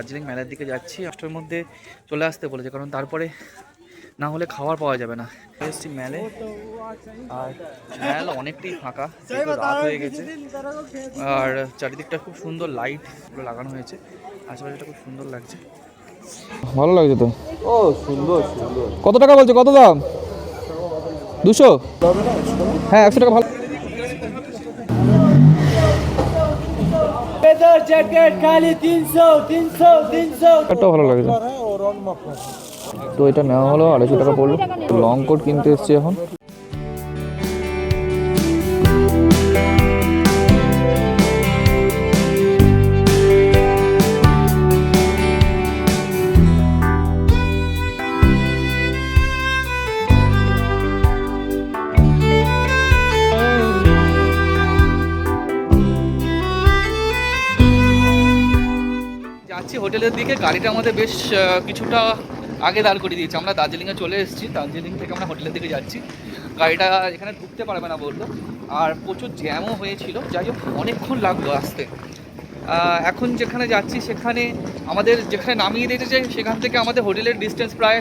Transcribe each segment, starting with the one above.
দার্জিলিং মেলার দিকে যাচ্ছি। 8টার মধ্যে চলে আসতে বলেছে, কারণ তারপরে না হলে খাবার পাওয়া যাবে না। এসছি মেলে, আর মেল অনেকটাই ফাঁকা, রাত হয়ে গেছে। আর চারিদিকটা খুব সুন্দর লাইট লাগানো হয়েছে, আশেপাশেটা খুব সুন্দর লাগছে, ভালো লাগছে তো। ও সুন্দর সুন্দর। কত টাকা বলছে, কত দাম? 200? হ্যাঁ 100 টাকা। ভালো জ্যাকেট খালি 300 300 300। এটাও ভালো লাগছে। তো এটা নেওয়া হলো, 250 টাকা পড়লো। লং কোট কিনতে এসছি এখন। যাচ্ছি হোটেলের দিকে। গাড়িটা আমাদের বেশ কিছুটা আগে দাঁড় করিয়ে দিয়েছে। আমরা দার্জিলিংয়ে চলে এসেছি, দার্জিলিং থেকে আমরা হোটেলের দিকে যাচ্ছি। গাড়িটা এখানে ঢুকতে পারবে না বললো, আর প্রচুর জ্যামও হয়েছিল। যাই হোক অনেকক্ষণ লাগলো আসতে। এখন যেখানে যাচ্ছি সেখানে আমাদের যেখানে নামিয়ে দিয়েছে সেখান থেকে আমাদের হোটেলের ডিস্টেন্স প্রায়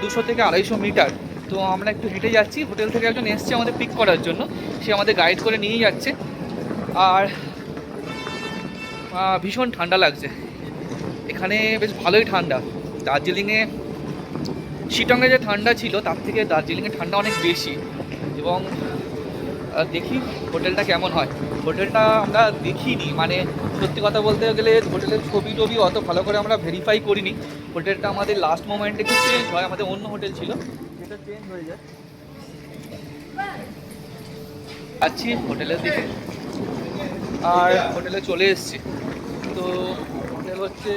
200 থেকে 250 মিটার। তো আমরা একটু হেঁটে যাচ্ছি। হোটেল থেকে একজন এসছে আমাদের পিক করার জন্য, সে আমাদের গাইড করে নিয়ে যাচ্ছে। আর ভীষণ ঠান্ডা লাগছে এখানে, বেশ ভালোই ঠান্ডা। দার্জিলিংয়ে শিটংয়ে যে ঠান্ডা ছিল তার থেকে দার্জিলিংয়ে ঠান্ডা অনেক বেশি। এবং দেখি হোটেলটা কেমন হয়। হোটেলটা আমরা দেখিনি, মানে সত্যি কথা বলতে গেলে হোটেলের ছবি টবি অত ভালো করে আমরা ভেরিফাই করিনি। হোটেলটা আমাদের লাস্ট মোমেন্টে একটু চেঞ্জ হয়, আমাদের অন্য হোটেল ছিল সেটা চেঞ্জ হয়ে যায়। যাচ্ছি হোটেলের দিকে, আর হোটেলে চলে এসেছি। তো হোটেল হচ্ছে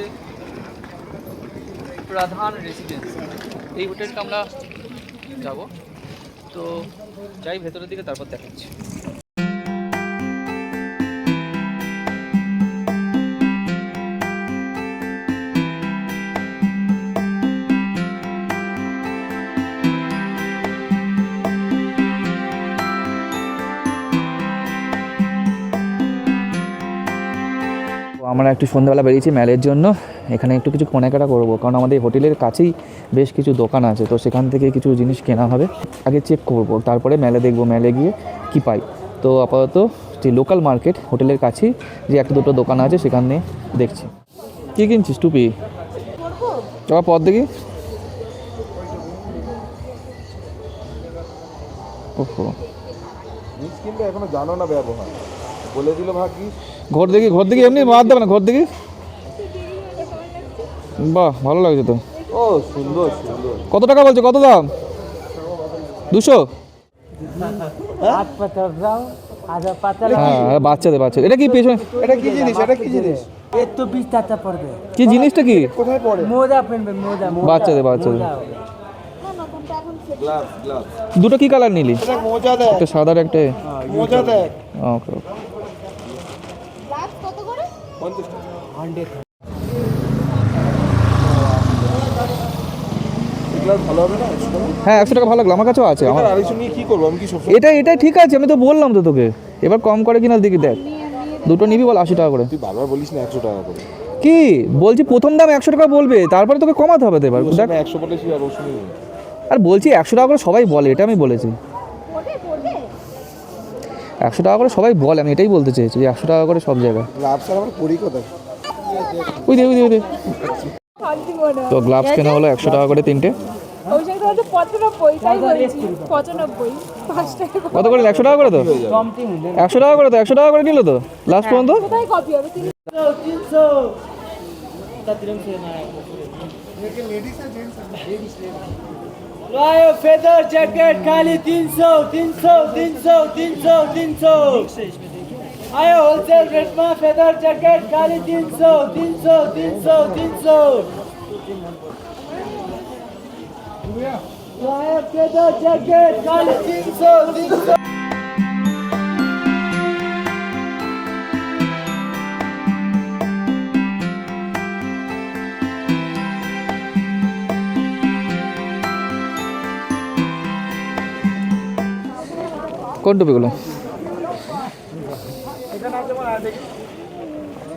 প্রধান রেসিডেন্স, এই হোটেলটা আমরা যাব। তো যাই ভেতরের দিকে, তারপর দেখাচ্ছি। আমরা একটু সন্ধ্যাবেলা বেরিয়েছি মেলের জন্য। এখানে একটু কিছু কেনাকাটা করবো, কারণ আমাদের হোটেলের কাছেই বেশ কিছু দোকান আছে, তো সেখান থেকে কিছু জিনিস কেনা হবে। আগে চেক করব, তারপরে মেলে দেখব, মেলে গিয়ে কি পাই। তো আপাতত যে লোকাল মার্কেট হোটেলের কাছেই যে একটা দুটো দোকান আছে সেখানে দেখছি। কী কিনছিস? টুপি? চল পর দেখি। ওহো, কিন্তু এখনো জানো না ব্যবহার, বলে দিল ভাগ্যিস। ঘর দেখি, ঘর দেখি, এমনি বাদ দেবে না, ঘর দেখি। বাহ, ভালো লাগছে তো। ও সুন্দর সুন্দর। কত টাকা বলছে, কত দাম? 200? হ্যাঁ বাচ্চাদের, বাচ্চাদের। এটা কি পেছনে? এটা কি জিনিস, এটা কি জিনিস? এর তো 20 টাকা পড়বে। কি জিনিসটা কি? কোথায় পড়ে? মোজা পড়বে, মোজা। বাচ্চাদের, বাচ্চাদের। Gloves gloves. দুটো কি কালার নিলি? এটা মোজা দেখ, একটা সাদা আর একটা। মোজা দেখ। ওকে ওকে। গ্লাভস কত করে? 50 টাকা। 100। গ্লাভস ভালো হবে না? হ্যাঁ 100 টাকা ভালো লাগলো, আমার কাছেও আছে। আমার 250 নিয়ে কি করবো আমি? কি সব এটাই ঠিক আছে, আমি তো বললাম তো তোকে। এবার কম করে কিনা দেখি, দেখ দুটো নিবি বল 80 টাকা করে। তুই বারবার বলিস না 100 টাকা করে। কি বলছি, প্রথম দাম 100 টাকা বলবে, তারপরে তোকে কমাতে হবে তো। এবার দেখ, 100 বলেছি আর ও শুনি। আর বলছি 100 টাকা করে সবাই বলে, এটা আমি বলেছি। 100 টাকা করে সবাই বলে, আমি এটাই বলতে চেয়েছি যে 100 টাকা করে সব জায়গায়। গ্লাভস আর আমার পরি কোথায়? ওই দে। তো গ্লাভস কেনা হলো 100 টাকা করে তিনটে। কত করে? 100 টাকা করে তো। 100 টাকা করে তো, 100 টাকা করে নিল তো লাস্ট পর্যন্ত। फेदर जैकेट खाली 300 300 300 300 300। आयो होलसेल रेट में फेदर जैकेट खाली 300 300 300 300। आयो फेदर जैकेट खाली 300 300। কোন টুপিগুলো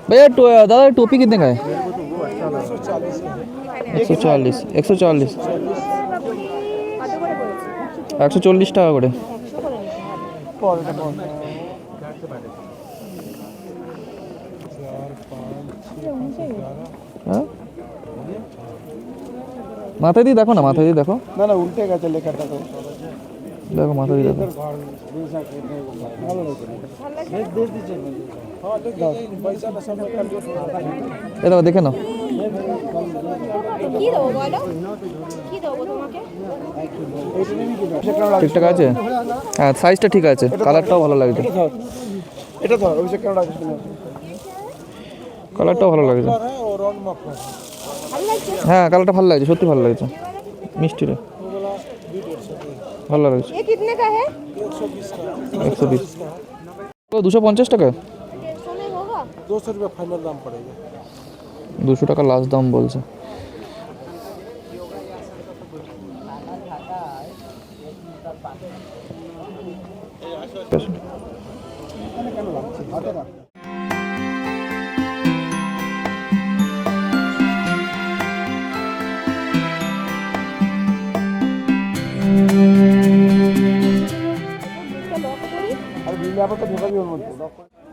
भैया? दादा टोपी कितने का है? 140 140 কত করে বলছি? 140 টাকা করে। 100 করে নিতে হবে। হ্যাঁ মাথায় দিয়ে দেখো না, মাথায় দিয়ে দেখো, না না উল্টে গেছে লেখাটা তো। দেখো মাথায় দিয়ে দেখো। এ দেখো দেখে নাও। কি দেবো বলো? কি দেবো তোমাকে? ঠিকঠাক আছে, হ্যাঁ সাইজটা ঠিক আছে, কালারটাও ভালো লাগছে, এটা ধর অভিষেক কেন রাখিস না? কালারটাও ভালো লাগছে। ভালো লাগছে? হ্যাঁ কালারটা ভালো লাগছে, সত্যি ভালো লাগছে, মিষ্টি রে, ভালো লাগছে। ये कितने का है? 120 তো 250 টাকা, 150 में होगा? 200 रुपये फाइनल दाम पड़ेगा। 200 টাকা লাস্ট দাম বলছে। इसका लॉक करी? আর বিলে আবার তো ঢোকাবি ওর মধ্যে।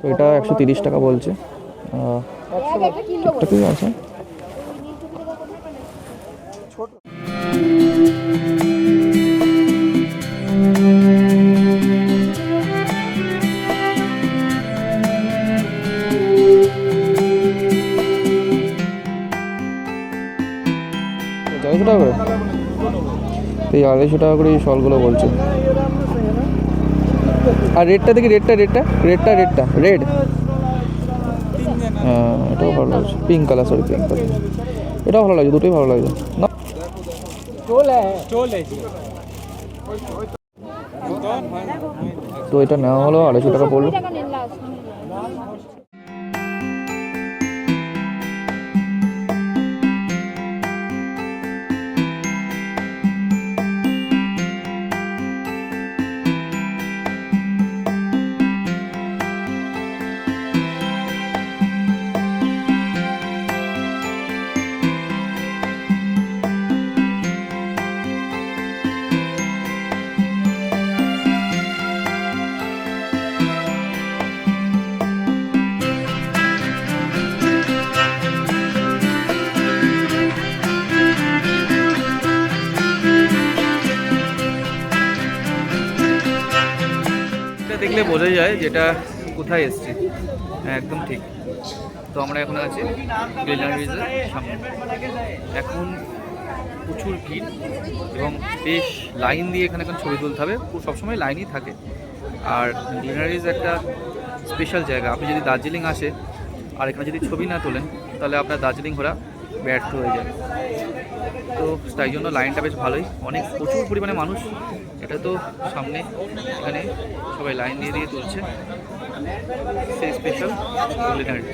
তো এটা 130 টাকা বলছে। एक একটা কিনবো এটা কি আছে? টাকা করে, এই 250 টাকা করে এই শলগুলো বলছে। আর রেডটা দেখি, রেডটা রেড, হ্যাঁ এটাও ভালো লাগছে, pink colour, sorry pink colour, এটাও ভালো লাগছে, দুটোই ভালো লাগছে না। তো এটা নেওয়া হলো 250 টাকা পড়লো। টাকা নিন লাস্ট। এটা দেখলে বোঝা যায় যেটা কোথায় এসছে, হ্যাঁ একদম ঠিক। তো আমরা এখন আছি গ্রিনারিজের সামনে, এখন প্রচুর ভিড় এবং বেশ লাইন দিয়ে এখানে এখন ছবি তুলতে হবে, সবসময় লাইনই থাকে। আর গ্রিনারিজ একটা স্পেশাল জায়গা, আপনি যদি দার্জিলিং আসে আর এখানে যদি ছবি না তোলেন তাহলে আপনার দার্জিলিং ঘোরা ব্যর্থ হয়ে যাবে। তো তাই জন্য লাইনটা বেশ ভালোই, অনেক প্রচুর পরিমাণে মানুষ। এটা তো সামনে এখানে সবাই লাইন দিয়ে তুলছে সেই স্পেশাল গ্রিনারিজ।